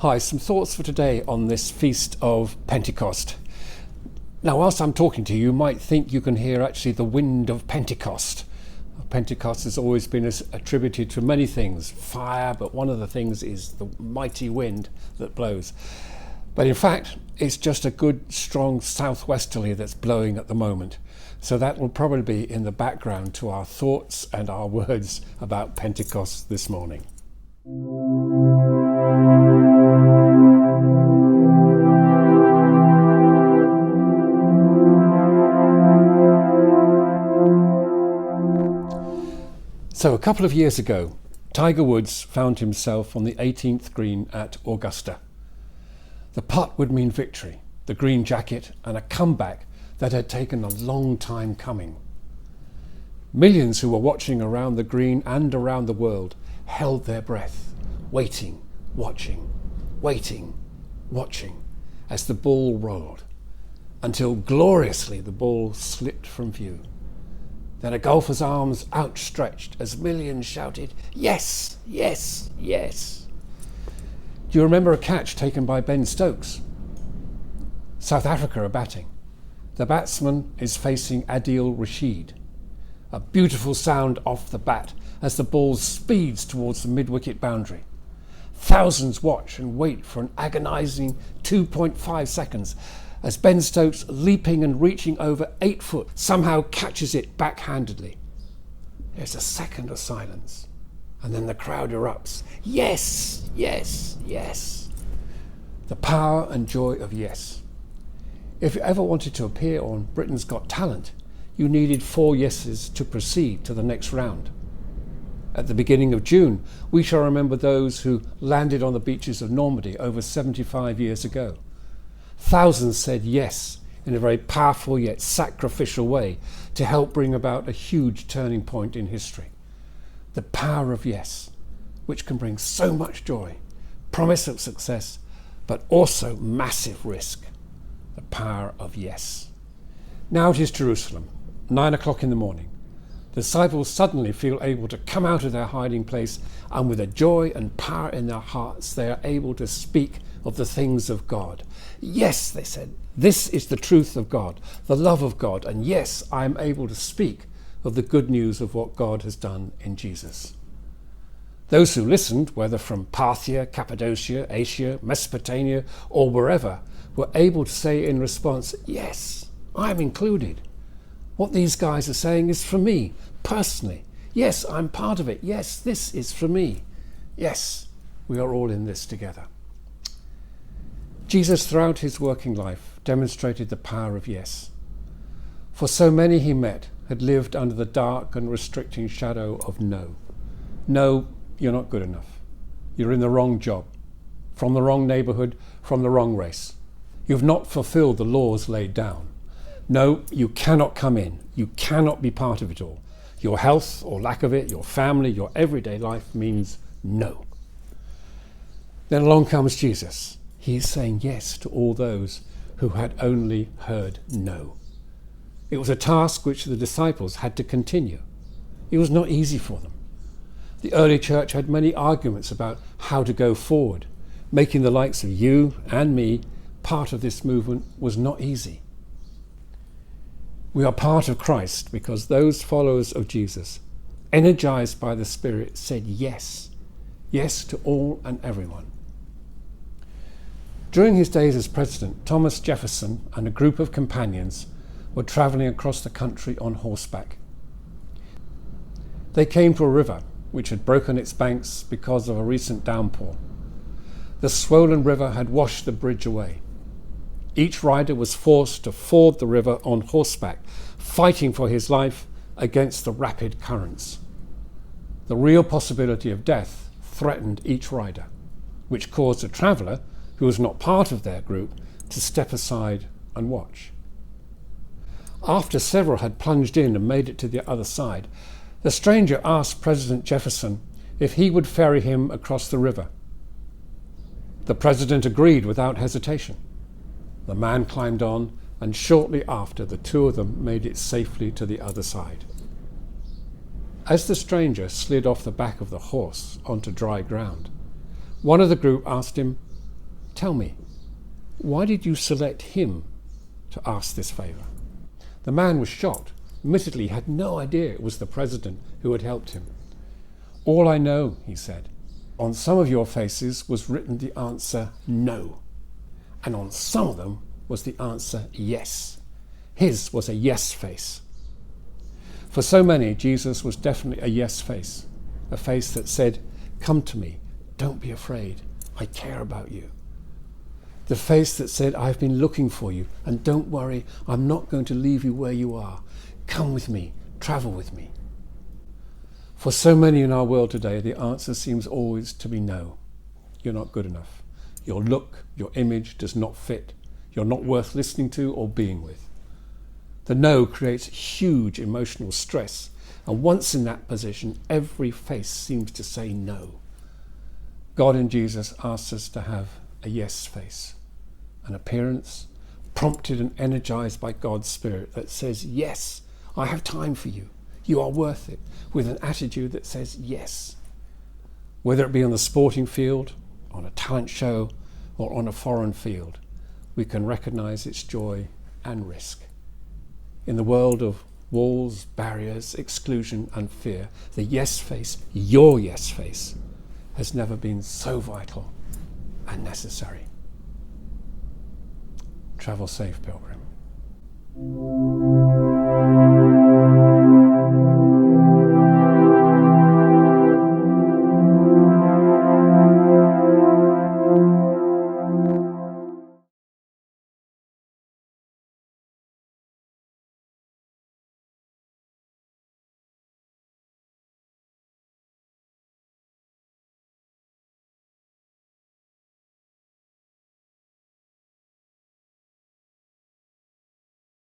Hi, some thoughts for today on this Feast of Pentecost. Now, whilst I'm talking to you, you might think you can hear actually the wind of Pentecost. Pentecost has always been attributed to many things, fire, but one of the things is the mighty wind that blows. But in fact, it's just a good, strong southwesterly that's blowing at the moment. So that will probably be in the background to our thoughts and our words about Pentecost this morning. So a couple of years ago, Tiger Woods found himself on the 18th green at Augusta. The putt would mean victory, the green jacket, and a comeback that had taken a long time coming. Millions who were watching around the green and around the world held their breath, waiting, watching, as the ball rolled, until gloriously the ball slipped from view. Then a golfer's arms outstretched as millions shouted, "Yes, yes, yes." Do you remember a catch taken by Ben Stokes? South Africa are batting. The batsman is facing Adil Rashid. A beautiful sound off the bat as the ball speeds towards the mid-wicket boundary. Thousands watch and wait for an agonising 2.5 seconds as Ben Stokes, leaping and reaching over 8 foot, somehow catches it backhandedly. There's a second of silence, and then the crowd erupts. Yes, yes, yes. The power and joy of yes. If you ever wanted to appear on Britain's Got Talent, you needed 4 yeses to proceed to the next round. At the beginning of June, we shall remember those who landed on the beaches of Normandy over 75 years ago. Thousands said yes in a very powerful yet sacrificial way to help bring about a huge turning point in history. The power of yes, which can bring so much joy, promise of success, but also massive risk. The power of yes. Now it is Jerusalem, 9 o'clock in the morning. The disciples suddenly feel able to come out of their hiding place, and with a joy and power in their hearts, they are able to speak of the things of God. Yes, they said, this is the truth of God, the love of God, and yes, I am able to speak of the good news of what God has done in Jesus. Those who listened, whether from Parthia, Cappadocia, Asia, Mesopotamia, or wherever, were able to say in response, yes, I am included. What these guys are saying is for me, personally. Yes, I'm part of it. Yes, this is for me. Yes, we are all in this together. Jesus, throughout his working life, demonstrated the power of yes. For so many he met had lived under the dark and restricting shadow of no. No, you're not good enough. You're in the wrong job, from the wrong neighbourhood, from the wrong race. You've not fulfilled the laws laid down. No, you cannot come in. You cannot be part of it all. Your health or lack of it, your family, your everyday life means no. Then along comes Jesus. He's saying yes to all those who had only heard no. It was a task which the disciples had to continue. It was not easy for them. The early church had many arguments about how to go forward. Making the likes of you and me part of this movement was not easy. We are part of Christ because those followers of Jesus, energized by the Spirit, said yes. Yes to all and everyone. During his days as president, Thomas Jefferson and a group of companions were travelling across the country on horseback. They came to a river which had broken its banks because of a recent downpour. The swollen river had washed the bridge away. Each rider was forced to ford the river on horseback, fighting for his life against the rapid currents. The real possibility of death threatened each rider, which caused a traveller who was not part of their group to step aside and watch. After several had plunged in and made it to the other side, the stranger asked President Jefferson if he would ferry him across the river. The president agreed without hesitation. The man climbed on, and shortly after, the two of them made it safely to the other side. As the stranger slid off the back of the horse onto dry ground, one of the group asked him, Tell me, why did you select him to ask this favour? The man was shocked. Admittedly, he had no idea it was the president who had helped him. All I know, he said, on some of your faces was written the answer no, and on some of them was the answer yes. His was a yes face. For so many, Jesus was definitely a yes face, a face that said, come to me, don't be afraid, I care about you. The face that said, I've been looking for you, and don't worry, I'm not going to leave you where you are. Come with me, travel with me. For so many in our world today, the answer seems always to be no. You're not good enough. Your look, your image does not fit. You're not worth listening to or being with. The no creates huge emotional stress, and once in that position, every face seems to say no. God in Jesus asks us to have a yes face, an appearance prompted and energized by God's Spirit that says, yes, I have time for you. You are worth it, with an attitude that says yes. Whether it be on the sporting field, on a talent show, or on a foreign field, we can recognize its joy and risk. In the world of walls, barriers, exclusion, and fear, the yes face, your yes face, has never been so vital and necessary. Travel safe, pilgrim.